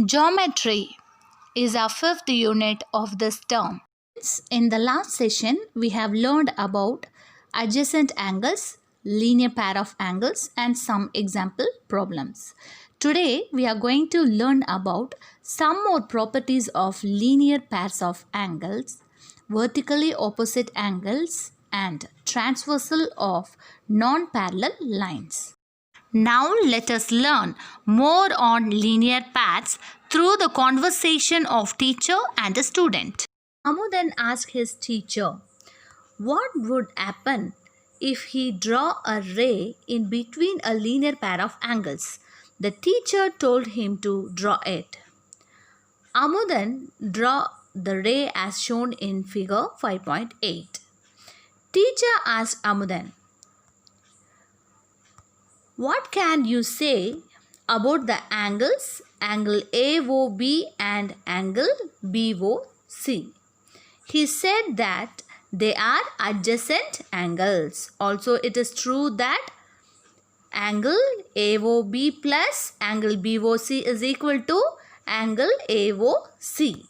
Geometry is our fifth unit of this term. In the last session, we have learned about adjacent angles, linear pair of angles, and some example problems. Today, we are going to learn about some more properties of linear pairs of angles, vertically opposite angles, and transversal of non-parallel lines. Now let us learn more on linear paths through the conversation of teacher and the student. Amu then asked his teacher, what would happen if he draw a ray in between a linear pair of angles? The teacher told him to draw it. Amu then draw the ray as shown in figure 5.8. Teacher asked Amu then, what can you say about the angles, angle AOB and angle BOC? He said that they are adjacent angles. Also, it is true that angle AOB plus angle BOC is equal to angle AOC.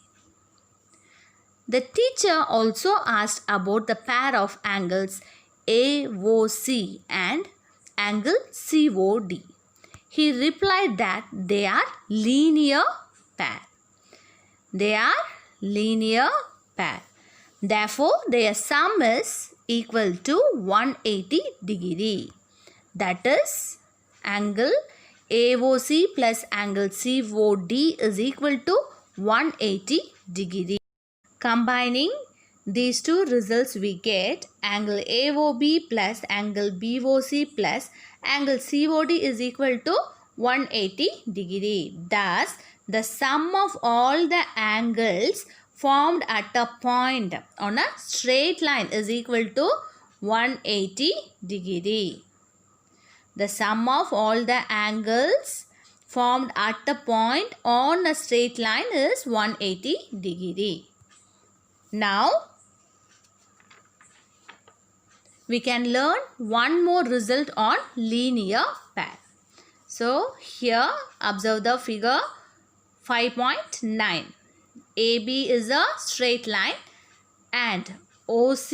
The teacher also asked about the pair of angles AOC and angle COD. He replied that they are linear pair. They are linear pair. Therefore, their sum is equal to 180 degree. That is, angle AOC plus angle COD is equal to 180 degree. Combining these two results, we get angle AOB plus angle BOC plus angle COD is equal to 180 degree. Thus, the sum of all the angles formed at a point on a straight line is equal to 180 degree. The sum of all the angles formed at the point on a straight line is 180 degree. Now, we can learn one more result on linear pair. So, here observe the figure 5.9. AB is a straight line and OC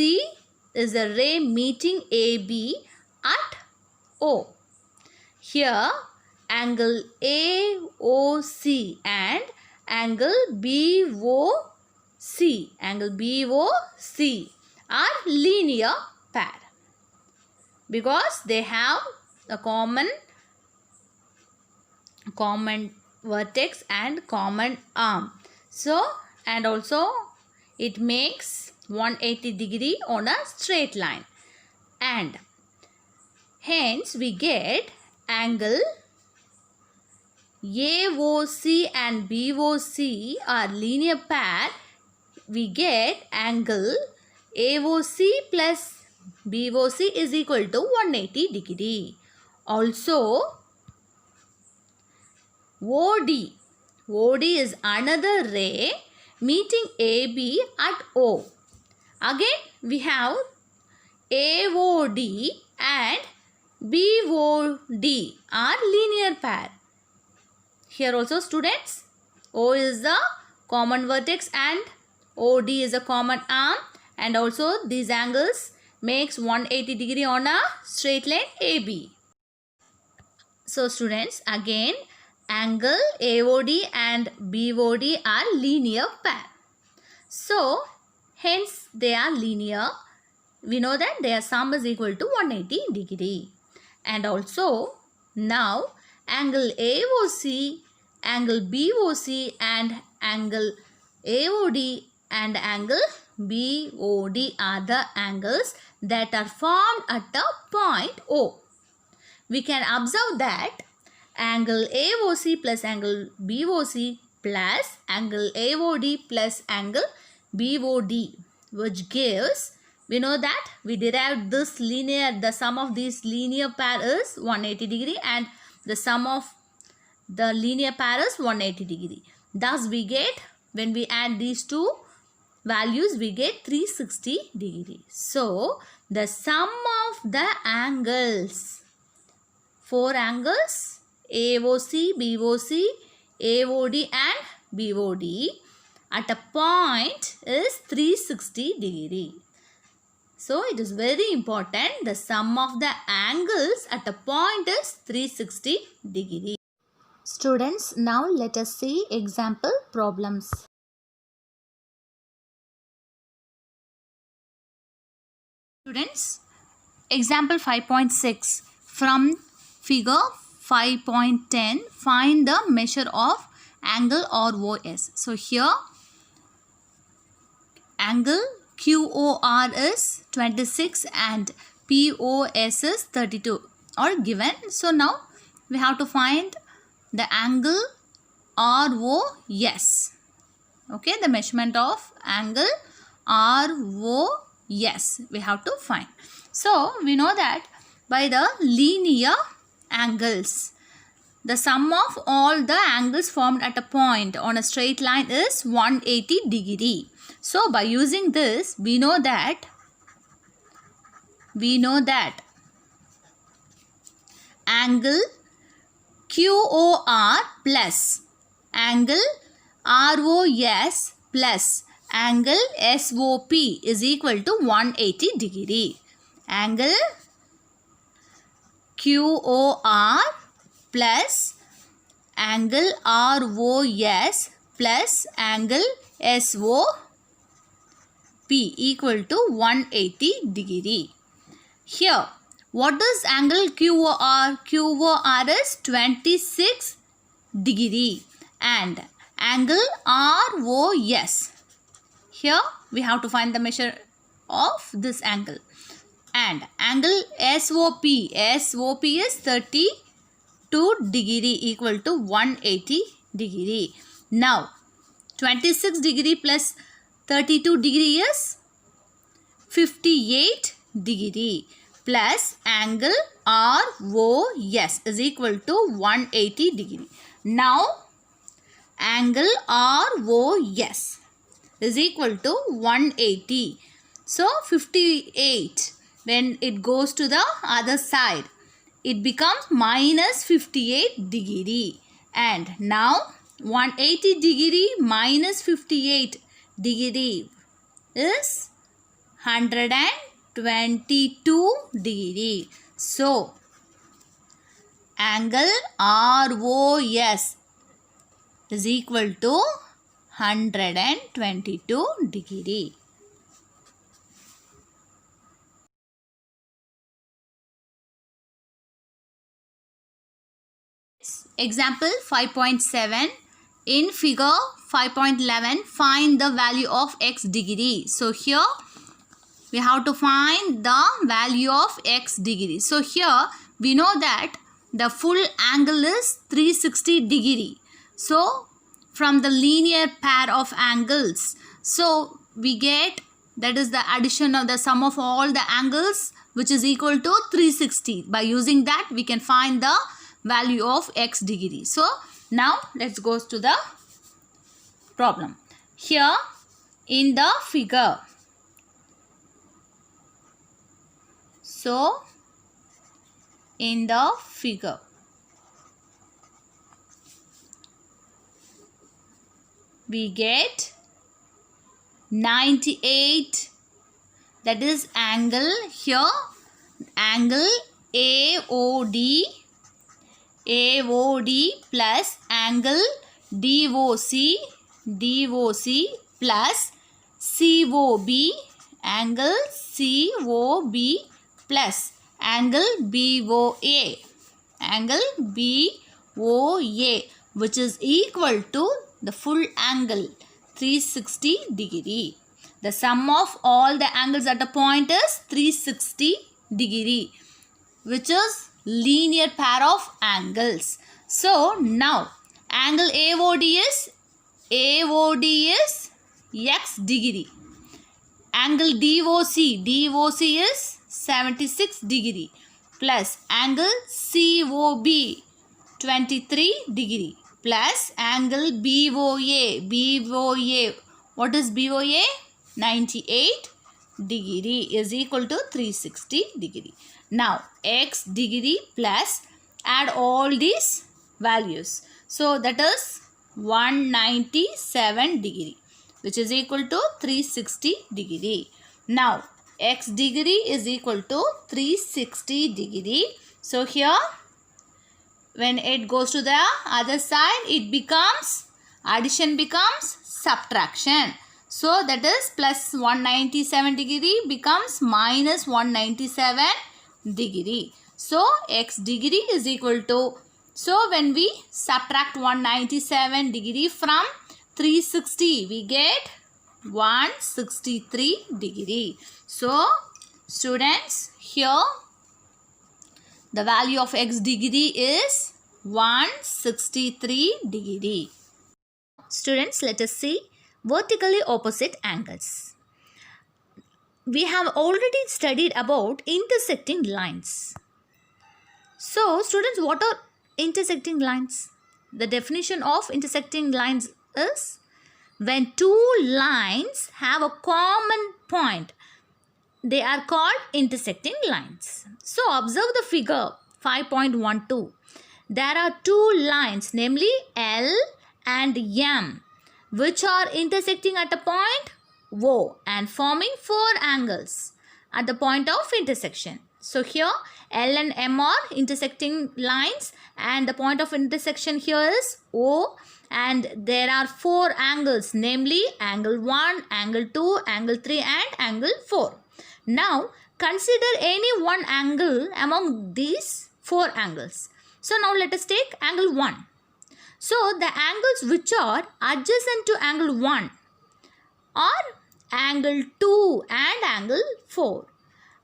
is a ray meeting AB at O. Here, angle AOC and angle BOC are linear pair because they have a common vertex and common arm. So, and also it makes 180 degree on a straight line, and hence we get angle AOC and BOC are linear pair. We get angle AOC plus BOC is equal to 180 degree. Also, OD is another ray meeting AB at O. Again, we have AOD and BOD are linear pair. Here also, students, O is the common vertex and OD is a common arm, and also these angles makes 180 degree on a straight line AB. So, students, again, angle AOD and BOD are linear pair. So, hence they are linear. We know that their sum is equal to 180 degree. And also, now angle AOC, angle BOC and angle AOD and angle BOD are the angles that are formed at a point O. We can observe that angle AOC plus angle BOC plus angle AOD plus angle BOD, which gives, we know that we derived this linear, the sum of these linear pair is 180 degree and the sum of the linear pair is 180 degree. Thus, we get, when we add these two values, we get 360 degree. So, the sum of the angles, 4 angles AOC, BOC, AOD and BOD at a point is 360 degree. So it is very important. The sum of the angles at a point is 360 degree. Students, now let us see example problems. Students, example 5.6. From figure 5.10, find the measure of angle ROS. So here angle QOR is 26 and POS is 32 are given. So now we have to find the angle ROS. Okay, the measurement of angle ROS we have to find. So we know that by the linear angles, the sum of all the angles formed at a point on a straight line is 180 degree. So by using this, we know that angle QOR plus angle ROS plus angle SOP is equal to 180 degree. Angle QOR plus angle ROS plus angle SOP equal to 180 degree. Here, what is angle QOR? QOR is 26 degree and angle ROS. Here we have to find the measure of this angle. And angle SOP is 32 degree equal to 180 degree. Now 26 degree plus 32 degree is 58 degree plus angle ROS is equal to 180 degree. Now angle ROS is equal to 180. So 58, when it goes to the other side, it becomes minus 58 degree. And now 180 degree minus 58 degree is 122 degree. So angle ROS is equal to 122 degree. Example 5.7. In figure 5.11, find the value of x degree. So here we have to find the value of x degree. So here we know that the full angle is 360 degree. So from the linear pair of angles, so we get, that is the addition of the sum of all the angles, which is equal to 360. By using that, we can find the value of x degree. So now let's go to the problem. Here in the figure, so in the figure, we get 98, that is angle, here angle AOD plus angle DOC plus COB, angle COB plus angle BOA, which is equal to the full angle 360 degree. The sum of all the angles at a point is 360 degree, which is linear pair of angles. So now angle AOD is x degree. Angle DOC is 76 degree plus angle COB 23 degree plus angle BOA, what is BOA? 98 degree is equal to 360 degree. Now x degree plus add all these values. So that is 197 degree, which is equal to 360 degree. Now, x degree is equal to 360 degree. So, here when it goes to the other side, it becomes, addition becomes subtraction. So, that is plus 197 degree becomes minus 197 degree. So, x degree is equal to, so when we subtract 197 degree from 360, we get 163 degree. So, students, here the value of x degree is 163 degree. Students, let us see vertically opposite angles. We have already studied about intersecting lines. So, students, what are intersecting lines? The definition of intersecting lines is when two lines have a common point, they are called intersecting lines. So, observe the figure 5.12. There are two lines, namely L and M, which are intersecting at a point O and forming four angles at the point of intersection. So, here L and M are intersecting lines and the point of intersection here is O, and there are four angles, namely angle 1, angle 2, angle 3 and angle 4. Now, consider any one angle among these four angles. So, now let us take angle 1. So, the angles which are adjacent to angle 1 are angle 2 and angle 4.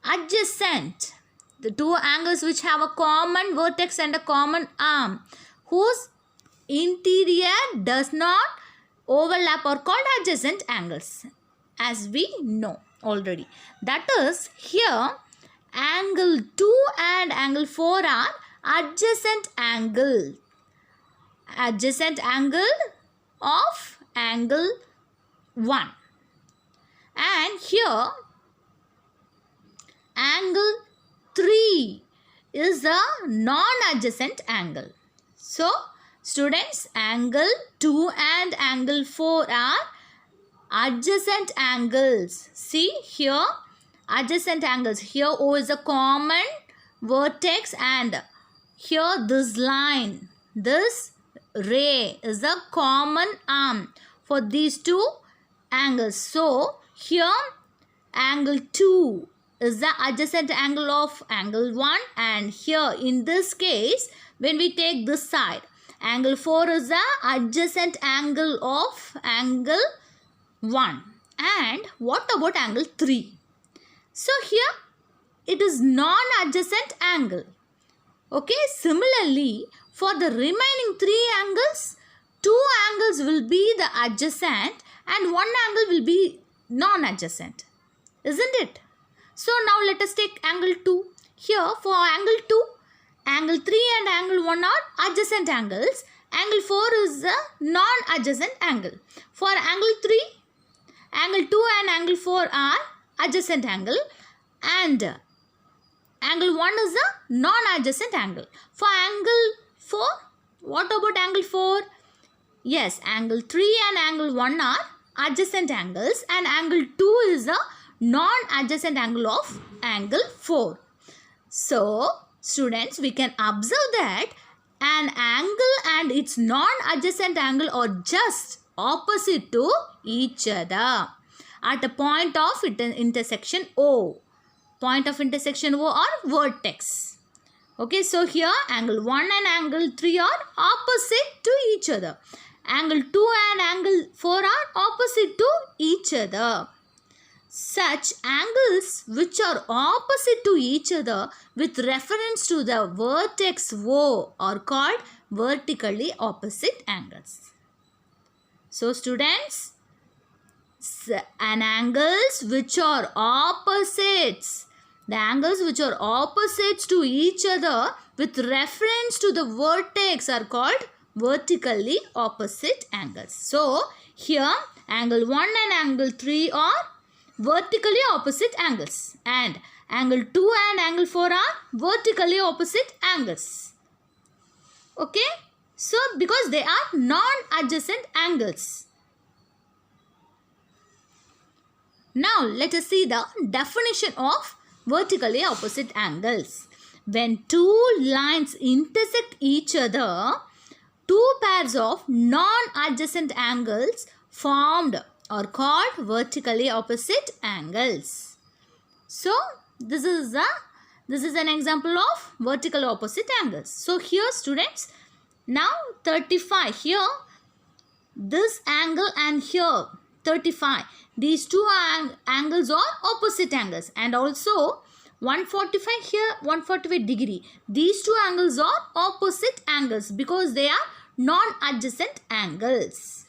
Adjacent, the two angles which have a common vertex and a common arm, whose interior does not overlap, are called adjacent angles, as we know already. That is, here angle 2 and angle 4 are adjacent angle. Adjacent angle of angle 1. And here angle 3 is a non-adjacent angle. So, students, angle 2 and angle 4 are adjacent angles. See here, adjacent angles. Here O is a common vertex and here this line, this ray is a common arm for these two angles. So, here angle 2 is the adjacent angle of angle 1, and here in this case when we take this side, angle 4 is the adjacent angle of angle 1. And what about angle 3? So, here it is non-adjacent angle. Okay, similarly for the remaining three angles, two angles will be the adjacent and one angle will be non-adjacent, isn't it? So, now let us take angle 2. Here for angle 2, angle 3 and angle 1 are adjacent angles. Angle 4 is a non-adjacent angle. For angle 3, angle 2 and angle 4 are adjacent angle, and angle 1 is a non-adjacent angle. For angle 4, what about angle 4? Yes, angle 3 and angle 1 are adjacent angles, and angle 2 is a non-adjacent angle of angle 4. So, students, we can observe that an angle and its non-adjacent angle are just opposite to each other at a point of intersection O. Point of intersection O or vertex. Okay, so here angle 1 and angle 3 are opposite to each other. Angle 2 and angle 4 are opposite to each other. Such angles which are opposite to each other with reference to the vertex O are called vertically opposite angles. So, students, an angles which are opposites, the angles which are opposites to each other with reference to the vertex are called vertically opposite angles. So, here angle 1 and angle 3 are vertically opposite angles, and angle 2 and angle 4 are vertically opposite angles. Okay. So because they are non-adjacent angles. Now let us see the definition of vertically opposite angles. When two lines intersect each other, two pairs of non-adjacent angles formed are called vertically opposite angles. So this is an example of vertical opposite angles. So here students, now 35 here, this angle and here 35. These two angles are opposite angles, and also 145 here, 145 degree. These two angles are opposite angles because they are non-adjacent angles.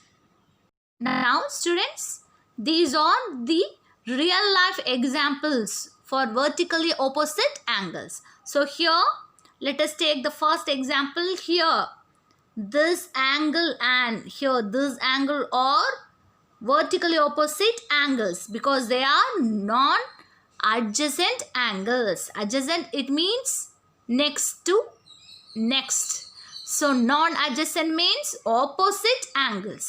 Now students, these are the real life examples for vertically opposite angles. So here, let us take the first example here. This angle and here this angle are vertically opposite angles because they are non-adjacent angles. Adjacent, it means next to next. So non-adjacent means opposite angles.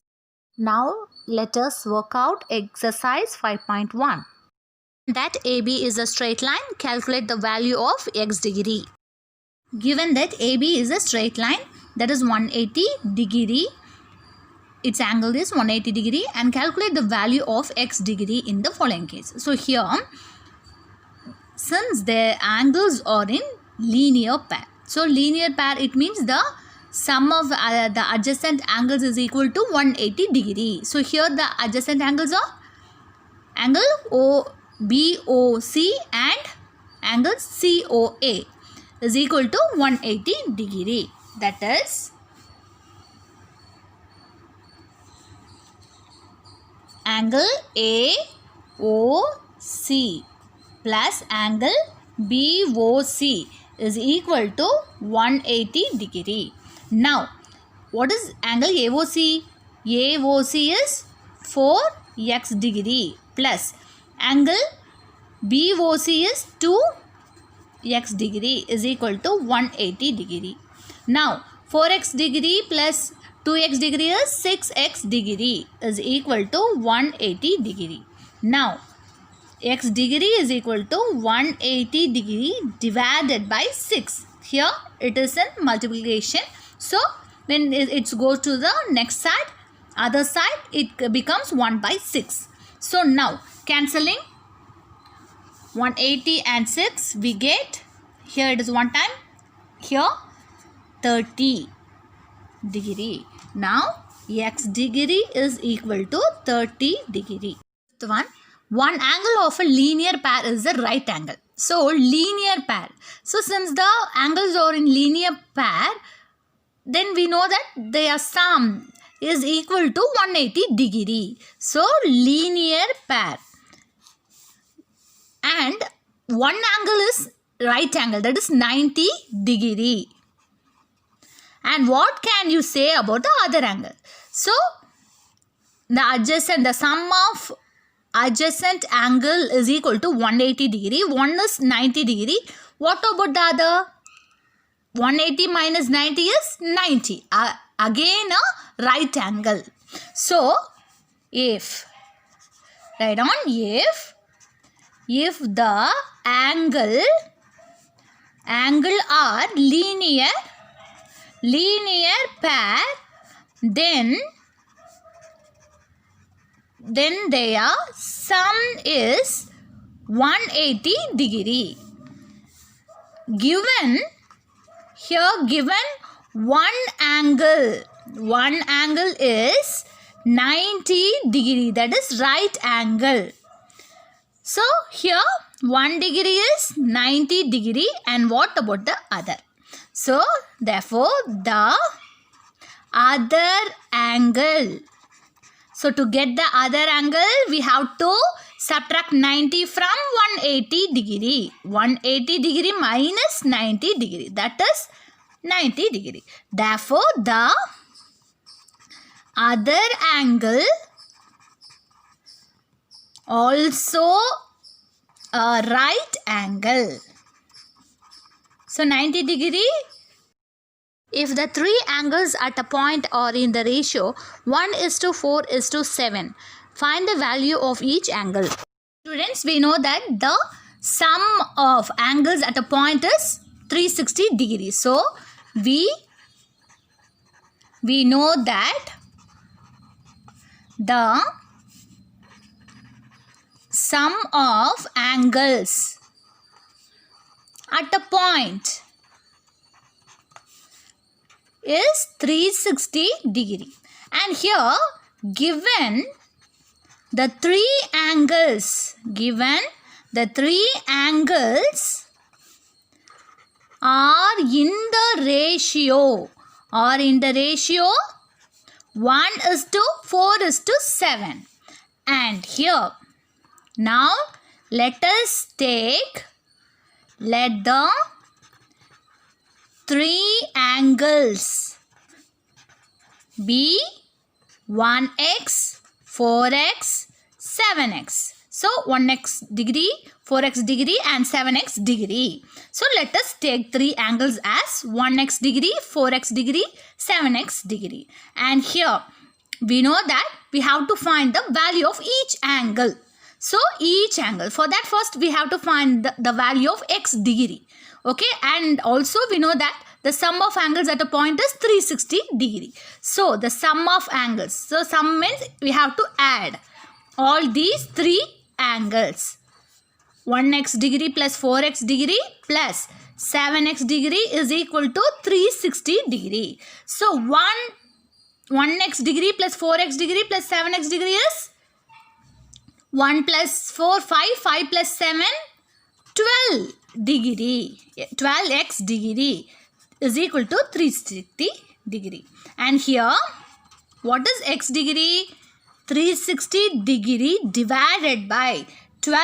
Now let us work out exercise 5.1. That AB is a straight line, calculate the value of x degree. Given that AB is a straight line, that is 180 degree, its angle is 180 degree, and calculate the value of x degree in the following case. So here, since their angles are in linear pair, so linear pair, it means the sum of the adjacent angles is equal to 180 degree. So here the adjacent angles are angle BOC and angle COA is equal to 180 degree. That is angle AOC plus angle BOC is equal to 180 degree. Now, what is angle AOC? AOC is 4x degree plus angle BOC is 2x degree is equal to 180 degree. Now, 4x degree plus 2x degree is 6x degree is equal to 180 degree. Now, x degree is equal to 180 degree divided by 6. Here it is in multiplication. So when it goes to the next side, other side, it becomes 1 by 6. So now cancelling 180 and 6, we get, here it is 1 time, here 30 degree. Now x degree is equal to 30 degree. The one angle of a linear pair is the right angle. So linear pair. So since the angles are in linear pair, then we know that their sum is equal to 180 degree. So linear pair. And one angle is right angle, that is 90 degree. And what can you say about the other angle? So the sum of adjacent angle is equal to 180 degree. One is 90 degree. What about the other? 180 minus 90 is 90. Again a right angle. So if, write on, if the angle are linear pair, then their sum is 180 degree. Given one angle is 90 degree, that is right angle. So here 1 degree is 90 degree, and what about the other? So therefore the other angle. So to get the other angle, we have to subtract 90 from 180 degree. 180 degree minus 90 degree, that is 90 degree. Therefore the other angle also a right angle. So 90 degree If the three angles at a point are in the ratio 1:4:7, find the value of each angle. Students, we know that the sum of angles at a point is 360 degrees. So, we know that the sum of angles at a point is 360 degree. And here, given the three angles are in the ratio 1:4:7. And here, now let the three angles be 1x, 4x, 7x. So 1x degree, 4x degree and 7x degree. So let us take three angles as 1x degree, 4x degree, 7x degree. And here we know that we have to find the value of each angle. So each angle, for that first we have to find the value of x degree. Okay, and also we know that the sum of angles at a point is 360 degree. So the sum of angles. So sum means we have to add all these three angles. 1x degree plus 4x degree plus 7x degree is equal to 360 degree. So 1x degree plus 4x degree plus 7x degree is 1 plus 4, 5, 5 plus 7, 12 degree. 12x degree is equal to 360 degree. And here, what is x degree? 360 degree divided by 12.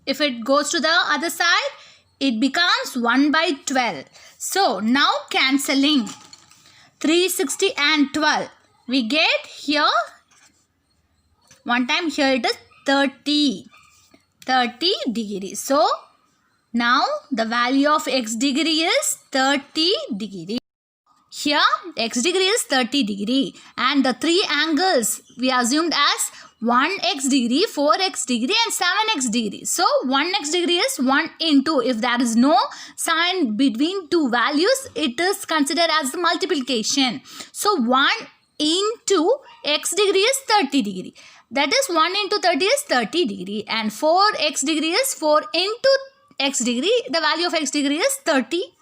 If it goes to the other side, it becomes 1/12. So, now cancelling 360 and 12. We get here, one time here it is 30 degrees. So, now the value of x degree is 30 degree. Here x degree is 30 degree and the three angles we assumed as 1x degree, 4x degree and 7x degree. So 1x degree is 1 into, if there is no sign between two values, it is considered as the multiplication. So 1 into x degree is 30 degree. That is 1 into 30 is 30 degree and 4x degree is 4 into x degree. The value of x degree is 30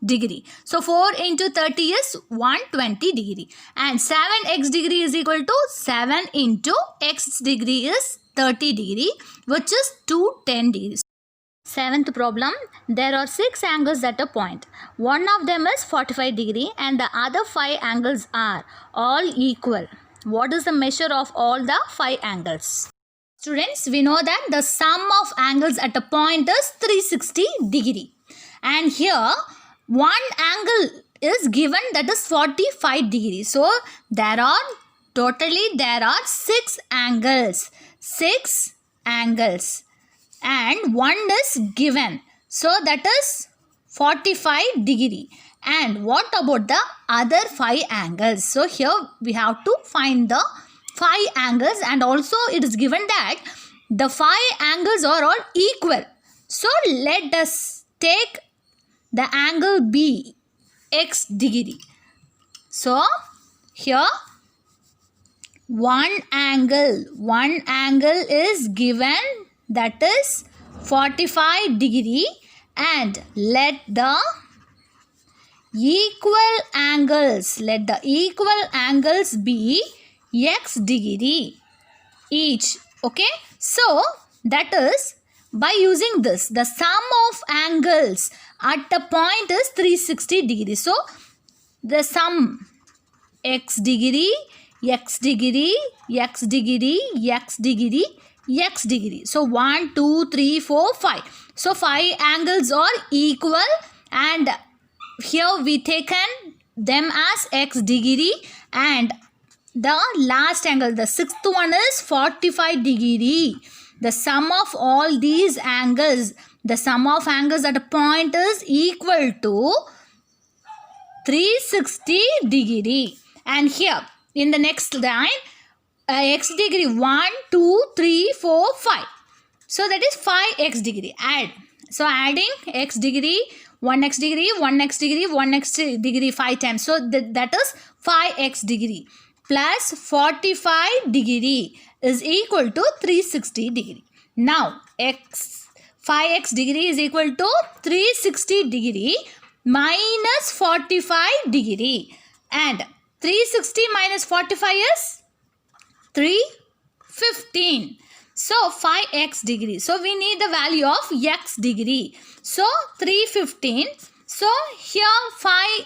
degree. So 4 into 30 is 120 degree and 7x degree is equal to 7 into x degree is 30 degree, which is 210 degrees. Seventh problem, there are 6 angles at a point. One of them is 45 degree and the other 5 angles are all equal. What is the measure of all the 5 angles? Students, we know that the sum of angles at a point is 360 degree. And here, one angle is given, that is 45 degrees. So, there are 6 angles. 6 angles. And one is given. So, that is 45 degree. And what about the other 5 angles? So, here we have to find the 5 angles and also it is given that the 5 angles are all equal. So, let us take the angle B, x degree. So, here one angle is given, that is 45 degree, and let the equal angles be x degree each. Okay, so that is by using this, the sum of angles at the point is 360 degrees. So the sum x degree, x degree, x degree, x degree, x degree. So 1, 2, 3, 4, 5. So 5 angles are equal and here we taken them as x degree and the last angle, the sixth one is 45 degree. The sum of all these angles, the sum of angles at a point is equal to 360 degree. And here in the next line, x degree 1, 2, 3, 4, 5. So that is 5x degree. Add. So adding x degree, 1x degree, 1x degree, 1x degree 5 times. So that is 5x degree plus 45 degree is equal to 360 degree. Now 5x degree is equal to 360 degree minus 45 degree. And 360 minus 45 is 315. So 5x degree. So we need the value of x degree. So 315. So here 5,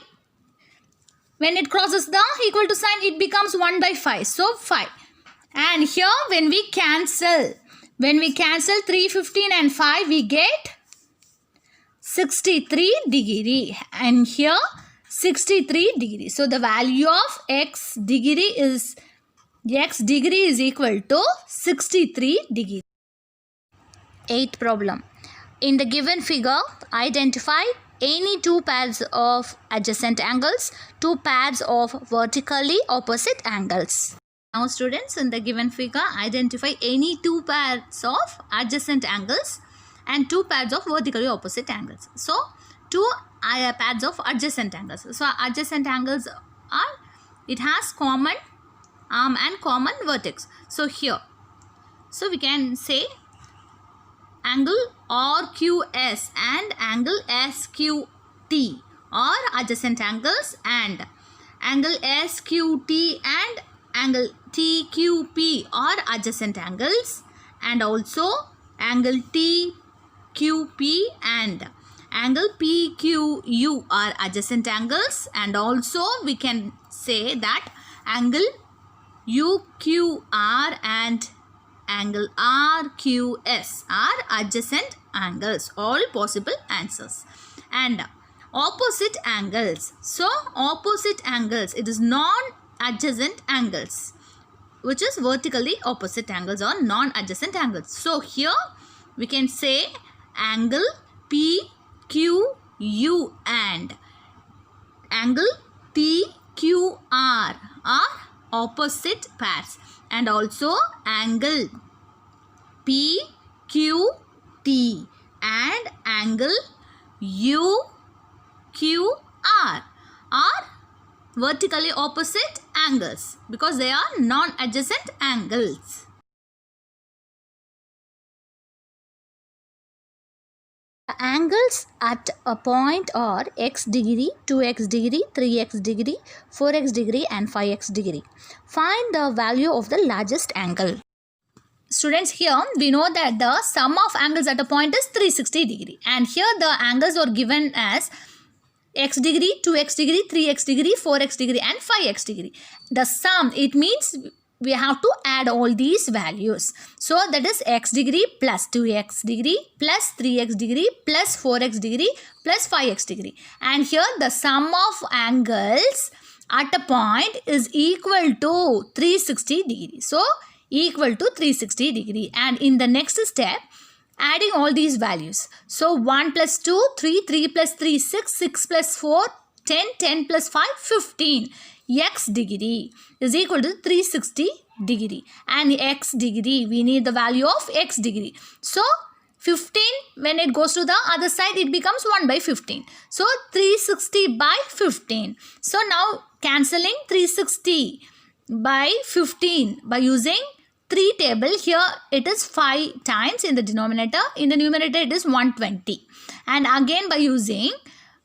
when it crosses the equal to sign, it becomes 1 by 5. So 5. And here when we cancel 315 and 5, we get 63 degree. And here 63 degree. So the value of x degree is equal to 63 degree. Eighth problem. In the given figure, identify any two pairs of adjacent angles, two pairs of vertically opposite angles. Now students, in the given figure, identify any two pairs of adjacent angles and two pairs of vertically opposite angles. So two pairs of adjacent angles. So adjacent angles are, it has common arm and common vertex. So here, so we can say angle RQS and angle SQT are adjacent angles, and angle SQT and angle TQP are adjacent angles, and also angle TQP and angle PQU are adjacent angles, and also we can say that angle UQR and angle RQS are adjacent angles. All possible answers. And opposite angles. So opposite angles, it is non-adjacent angles, which is vertically opposite angles or non-adjacent angles. So here we can say angle PQU and angle TQR are opposite pairs, and also angle PQT and angle UQR are vertically opposite angles because they are non-adjacent angles. The angles at a point are x degree, 2x degree, 3x degree, 4x degree and 5x degree. Find the value of the largest angle. Students, here we know that the sum of angles at a point is 360 degree, and here the angles are given as x degree, 2x degree, 3x degree, 4x degree and 5x degree. The sum, it means we have to add all these values. So that is x degree plus 2x degree plus 3x degree plus 4x degree plus 5x degree. And here the sum of angles at a point is equal to 360 degree. So equal to 360 degree. And in the next step, adding all these values. So 1 plus 2, 3, 3 plus 3, 6, 6 plus 4, 10, 10 plus 5, 15. X degree is equal to 360 degree, and x degree, we need the value of x degree. So 15, when it goes to the other side, it becomes 1 by 15. So 360 by 15. So now cancelling 360 by 15 by using 3 table. Here it is 5 times in the denominator. In the numerator it is 120. And again by using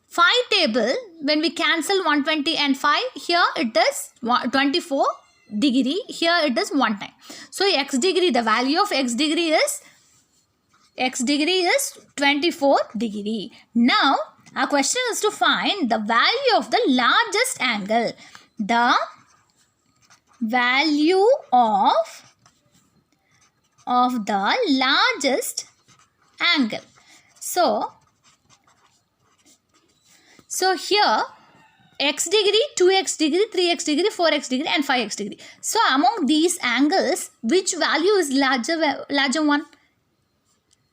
5 table, when we cancel 120 and 5, here it is 24 degree. Here it is 1 time. So x degree, the value of x degree is 24 degree. Now our question is to find the value of the largest angle. The value of the largest angle. So here x degree, 2x degree, 3x degree, 4x degree and 5x degree. So among these angles, which value is larger one?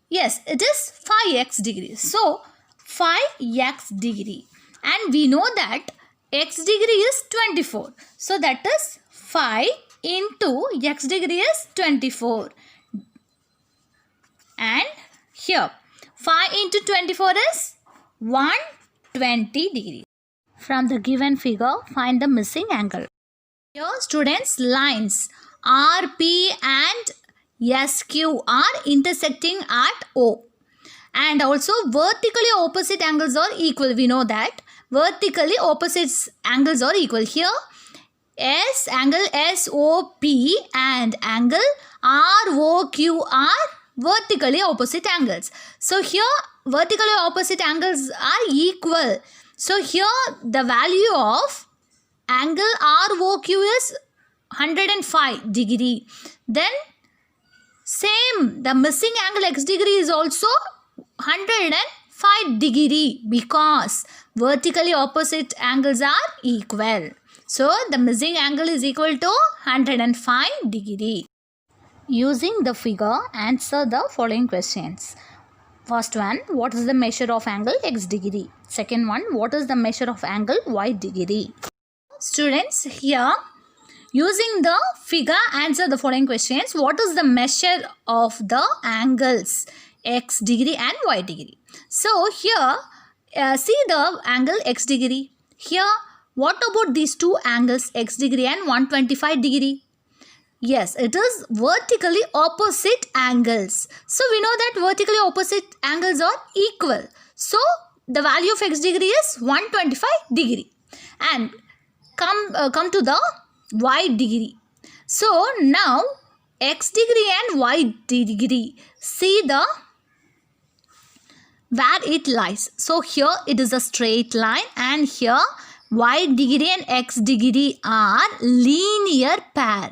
Yes, it is 5x degree. So 5x degree. And we know that x degree is 24. So that is 5 into x degree is 24. And here 5 into 24 is 120 degrees. From the given figure, find the missing angle. Here students, lines RP and SQ are intersecting at O. And also vertically opposite angles are equal. We know that vertically opposite angles are equal. Here angle SOP and angle ROQ are vertically opposite angles. So here vertically opposite angles are equal. So here the value of angle ROQ is 105 degree. Then same, the missing angle x degree is also 105 degree because vertically opposite angles are equal. So the missing angle is equal to 105 degree. Using the figure, answer the following questions. First one, what is the measure of angle x degree? Second one, what is the measure of angle y degree? Students, here using the figure, answer the following questions. What is the measure of the angles x degree and y degree? So here see the angle x degree. Here what about these two angles x degree and 125 degree? Yes, it is vertically opposite angles. So we know that vertically opposite angles are equal. So the value of x degree is 125 degree. And come to the y degree. So now x degree and y degree, see the where it lies. So here it is a straight line and here y degree and x degree are linear pair.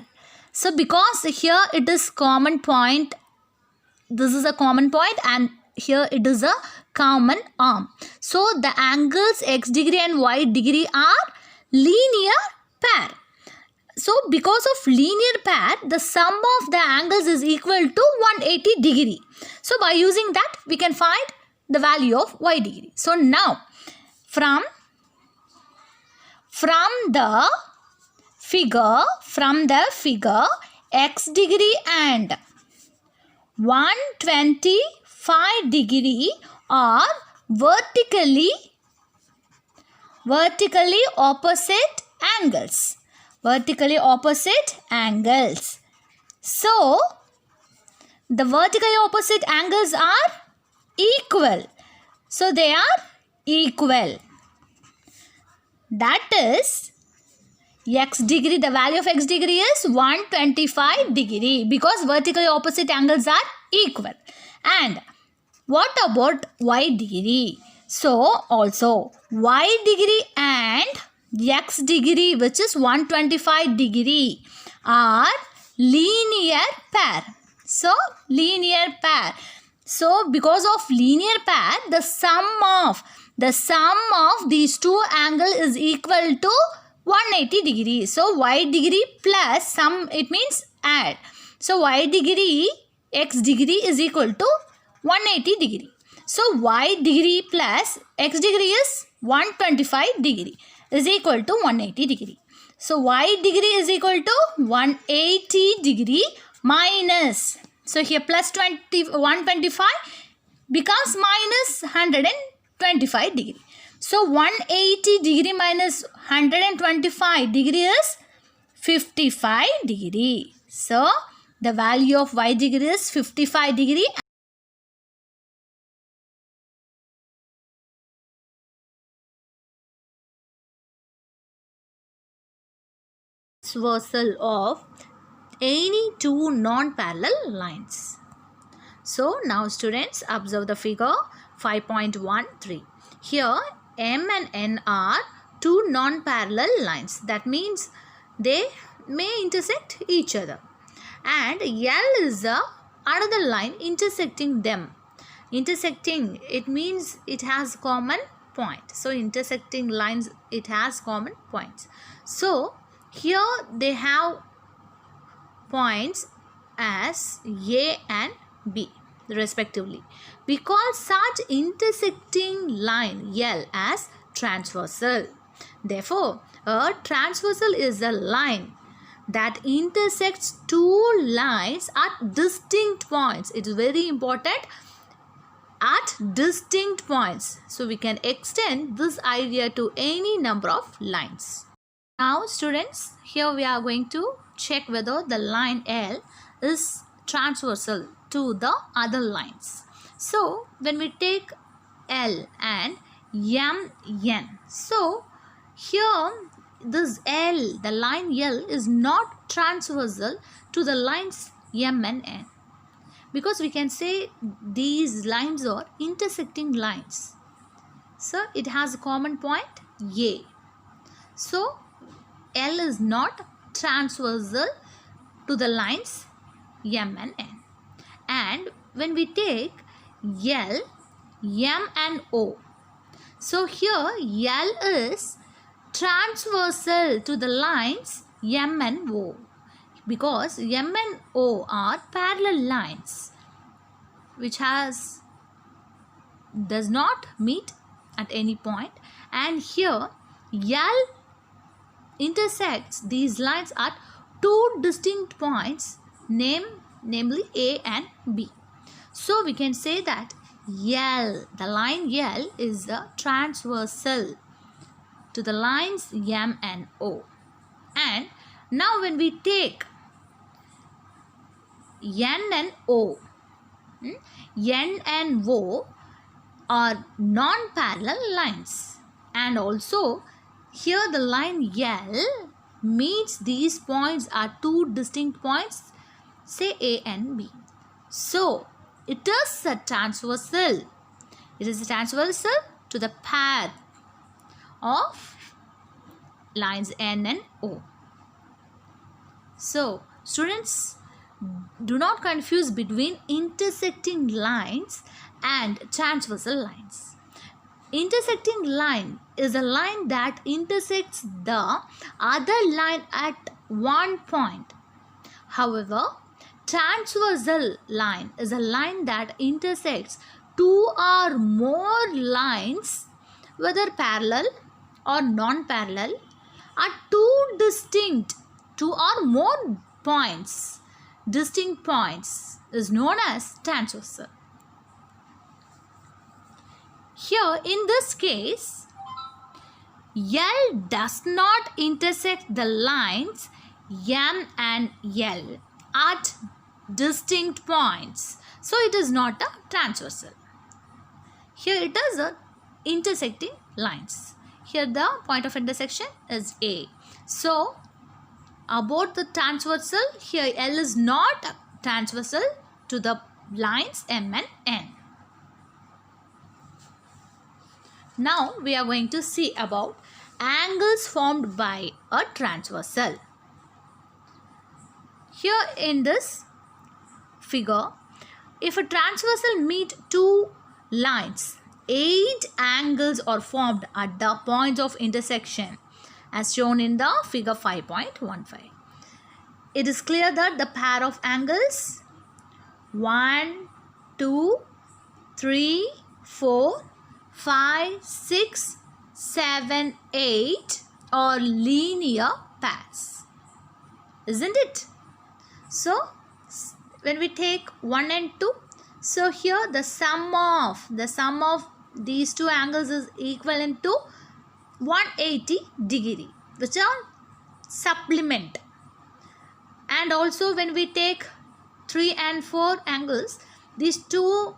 So because here it is common point, this is a common point and here it is a common arm. So the angles x degree and y degree are linear pair. So because of linear pair, the sum of the angles is equal to 180 degree. So by using that, we can find the value of y degree. So now from the figure x degree and 125 degree are vertically opposite angles. Vertically opposite angles. So the vertically opposite angles are equal. So they are equal. That is x degree, the value of x degree is 125 degree because vertically opposite angles are equal. And what about y degree? So also y degree and x degree, which is 125 degree, are linear pair. So linear pair. So because of linear pair, the sum of these two angle is equal to 180 degree. So y degree plus sum, it means add. So y degree x degree is equal to 180 degree. So y degree plus x degree is 125 degree is equal to 180 degree. So y degree is equal to 180 degree minus. So here plus 125 becomes minus 125 degree. So 180 degree minus 125 degree is 55 degree. So the value of y degree is 55 degree. Transversal of any two non-parallel lines. So now students, observe the figure 5.13. Here M and N are two non-parallel lines. That means they may intersect each other. And L is another line intersecting them. Intersecting, it means it has common point. So intersecting lines, it has common points. So here they have points as A and B respectively. We call such intersecting line L as transversal. Therefore, a transversal is a line that intersects two lines at distinct points. It is very important, at distinct points. So we can extend this idea to any number of lines. Now students, here we are going to check whether the line L is transversal to the other lines. So when we take L and MN, so here this L, the line L, is not transversal to the lines M and N, because we can say these lines are intersecting lines. So it has a common point A. So L is not transversal to the lines M and N. And when we take L, M and O, so here L is transversal to the lines M and O, because M and O are parallel lines which does not meet at any point, and here L intersects these lines at two distinct points, namely A and B. So we can say that L, the line L, is a transversal to the lines M and O. And now when we take N and O, N and O are non-parallel lines, and also here the line L meets these points at two distinct points, say A and B. So it is a transversal. It is a transversal to the path of lines N and O. So students, do not confuse between intersecting lines and transversal lines. Intersecting line is a line that intersects the other line at one point. However, transversal line is a line that intersects two or more lines, whether parallel or non-parallel, at two or more points. Distinct points is known as transversal. Here in this case, L does not intersect the lines M and L at distinct points. So it is not a transversal. Here it is a intersecting lines. Here the point of intersection is A. So about the transversal, here L is not transversal to the lines M and N. Now we are going to see about angles formed by a transversal. Here in this figure, if a transversal meet two lines, 8 angles are formed at the points of intersection, as shown in the figure 5.15. It is clear that the pair of angles 1, 2, 3, 4, 5, 6, 7, 8 are linear pairs, isn't it? So when we take 1 and 2, so here the sum of these two angles is equivalent to 180 degree, which are supplement. And also when we take 3 and 4 angles, these two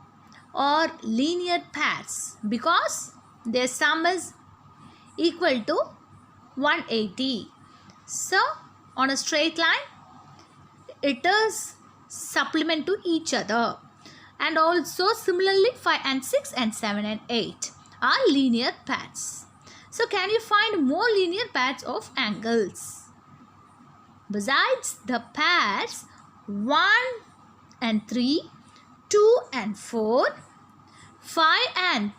are linear pairs because their sum is equal to 180. So on a straight line, it is supplement to each other. And also similarly 5 and 6 and 7 and 8 are linear pairs. So can you find more linear pairs of angles? Besides the pairs 1 and 3, 2 and 4, 5 and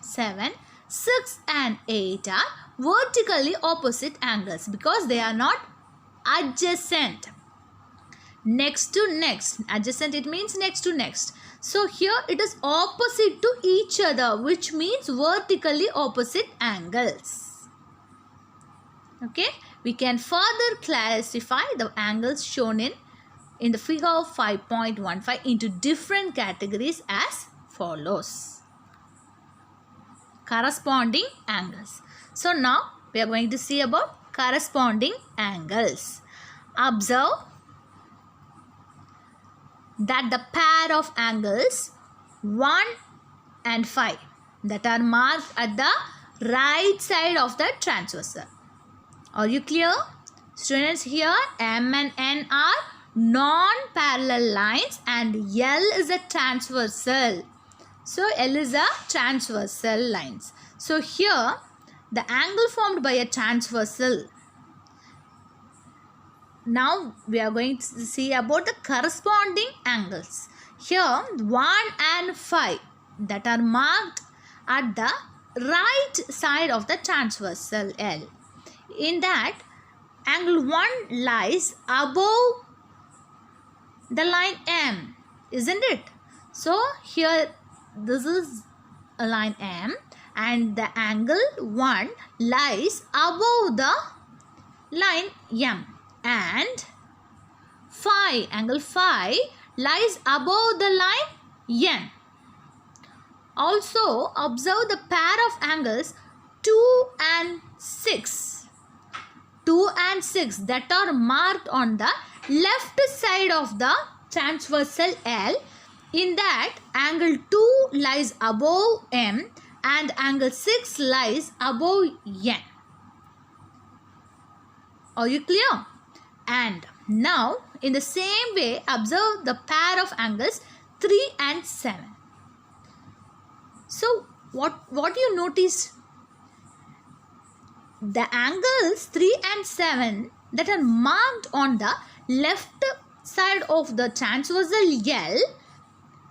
7, 6 and 8 are vertically opposite angles because they are not adjacent. Next to next. Adjacent, it means next to next. So here it is opposite to each other, which means vertically opposite angles. Okay, we can further classify the angles shown in the figure of 5.15 into different categories as follows. Corresponding angles. So now we are going to see about corresponding angles. Observe that the pair of angles 1 and 5 that are marked at the right side of the transversal. Are you clear? Students, here M and N are non-parallel lines and L is a transversal. So L is a transversal lines. So here the angle formed by a transversal. Now we are going to see about the corresponding angles. Here 1 and 5 that are marked at the right side of the transversal L. In that, angle 1 lies above the line M, isn't it? So here this is a line M and the angle 1 lies above the line M, and angle 5 lies above the line N. Also observe the pair of angles 2 and 6. 2 and 6 that are marked on the left side of the transversal L. In that, angle 2 lies above M and angle 6 lies above N. Are you clear? And now in the same way observe the pair of angles 3 and 7. So what you notice? The angles 3 and 7 that are marked on the left side of the transversal L,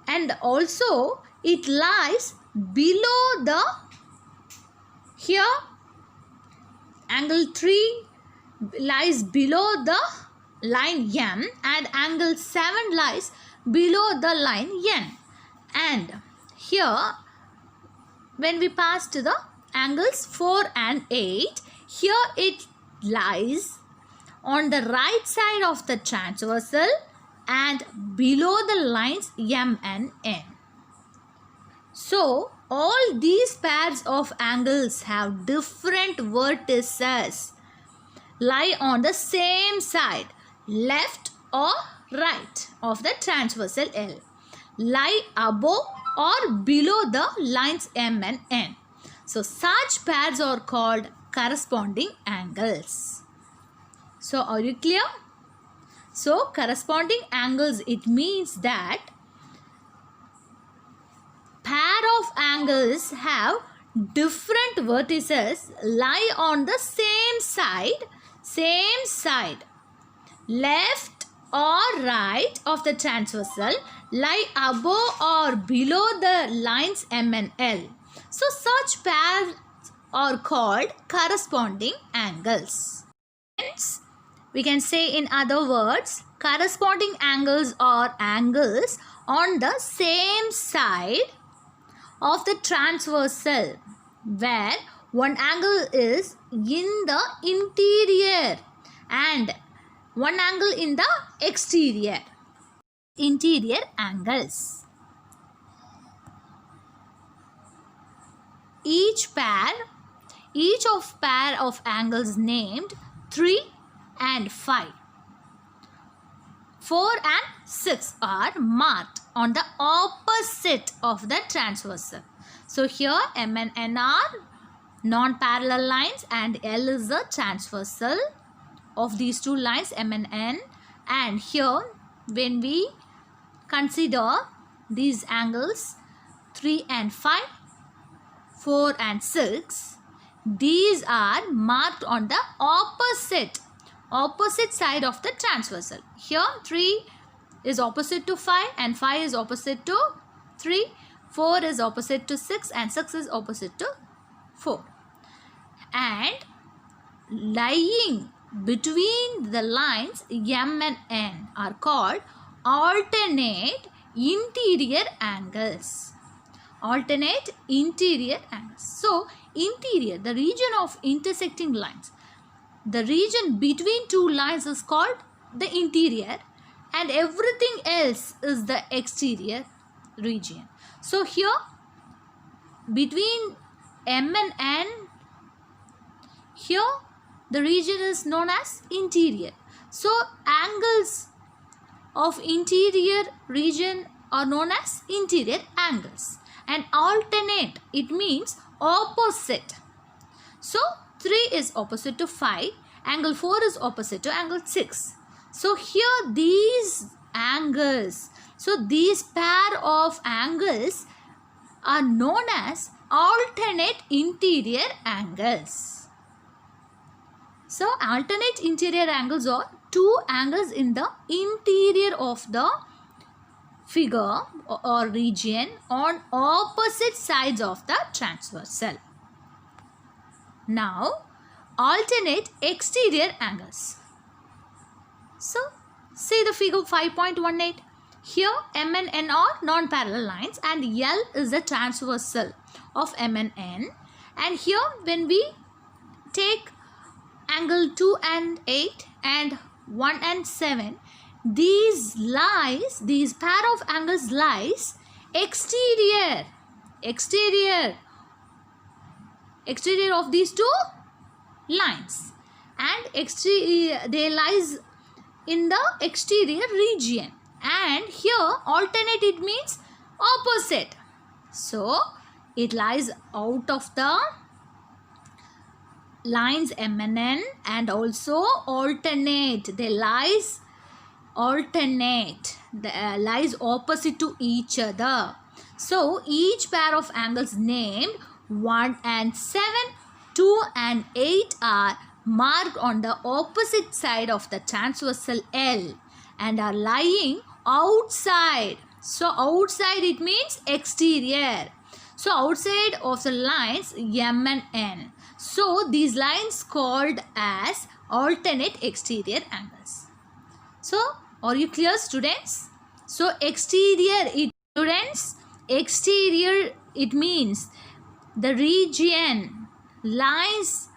and also it lies below the, here angle 3 lies below the line M and angle 7 lies below the line N. And here when we pass to the angles 4 and 8, here it lies on the right side of the transversal and below the lines M and N. So all these pairs of angles have different vertices, lie on the same side, left or right of the transversal L, lie above or below the lines M and N. So such pairs are called corresponding angles. So are you clear? So corresponding angles, it means that pair of angles have different vertices, lie on the same side, left or right of the transversal, lie above or below the lines M and L. So such pairs are called corresponding angles. Hence, we can say in other words, corresponding angles are angles on the same side of the transversal, where one angle is in the interior and one angle in the exterior. Interior angles. Each of pair of angles named 3 and 5, 4 and 6 are marked on the opposite of the transversal. So here M and N are non-parallel lines and L is the transversal of these two lines M and N. And here when we consider these angles 3 and 5, 4 and 6, these are marked on the opposite side of the transversal. Here 3 is opposite to 5 and 5 is opposite to 3, 4 is opposite to 6 and 6 is opposite to 4. And lying between the lines M and N are called alternate interior angles. Alternate interior angles. So interior, the region of intersecting lines. the region between two lines is called the interior, and everything else is the exterior region. So here between M and N, here the region is known as interior. So angles of interior region are known as interior angles. And alternate, it means opposite. So 3 is opposite to 5, angle 4 is opposite to angle 6. So here these angles, so these pair of angles are known as alternate interior angles. So alternate interior angles are two angles in the interior of the figure or region on opposite sides of the transversal. Now alternate exterior angles. So see the figure 5.18. Here M and N are non-parallel lines and L is the transversal of M and N. And here when we take angle 2 and 8 and 1 and 7, these pair of angles lies exterior of these two lines, and they lies in the exterior region. And here alternate, it means opposite, so it lies out of the lines M and N, and also alternate, they lies opposite to each other. So each pair of angles named 1 and 7, 2 and 8 are marked on the opposite side of the transversal L and are lying outside. So outside, it means exterior. So outside of the lines M and N. So these lines called as alternate exterior angles. So are you clear, students? So exterior, exterior, it means the region lies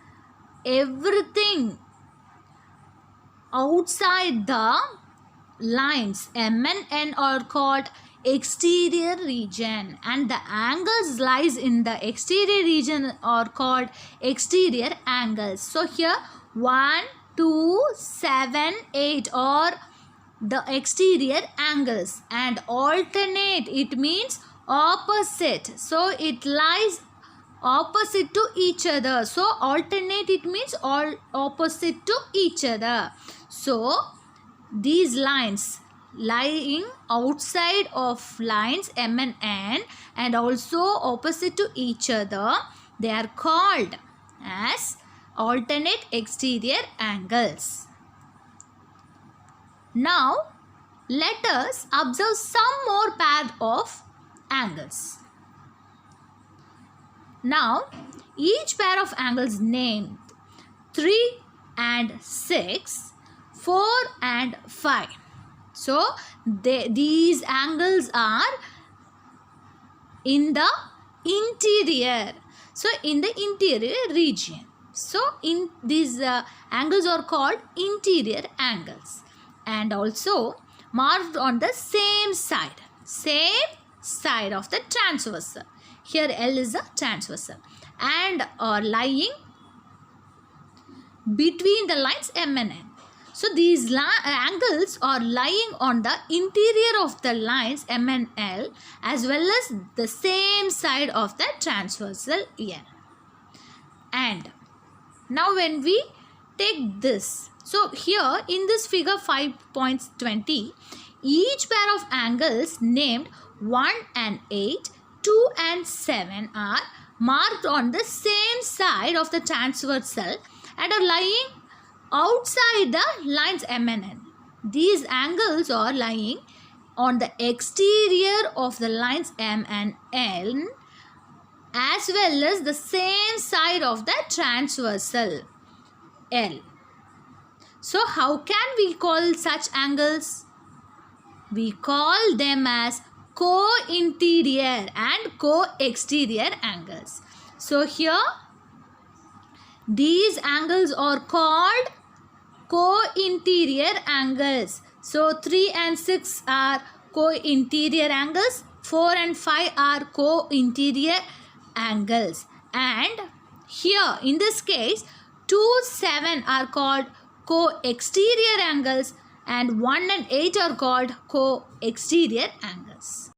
everything outside the lines M and N are called exterior region, and the angles lies in the exterior region are called exterior angles. So here 1, 2, 7, 8 are the exterior angles, and alternate, it means opposite, so it lies opposite to each other. So alternate, it means all opposite to each other. So these lines lying outside of lines M and N and also opposite to each other, they are called as alternate exterior angles. Now let us observe some more pair of angles. Now each pair of angles named 3 and 6, 4 and 5. So these angles are in the interior. So in the interior region. So in these angles are called interior angles, and also marked on the same side of the transversal. Here L is a transversal, and are lying between the lines M and N. So these angles are lying on the interior of the lines M and L as well as the same side of the transversal N. And now when we take this, so here in this figure 5.20, each pair of angles named 1 and 8, 2 and 7 are marked on the same side of the transversal and are lying outside the lines M and N. These angles are lying on the exterior of the lines M and N as well as the same side of the transversal L. So how can we call such angles? We call them as co-interior and co-exterior angles. So here These angles are called co-interior angles. So 3 and 6 are co-interior angles. 4 and 5 are co-interior angles. And here in this case 2, 7 are called co-exterior angles and 1 and 8 are called co-exterior angles.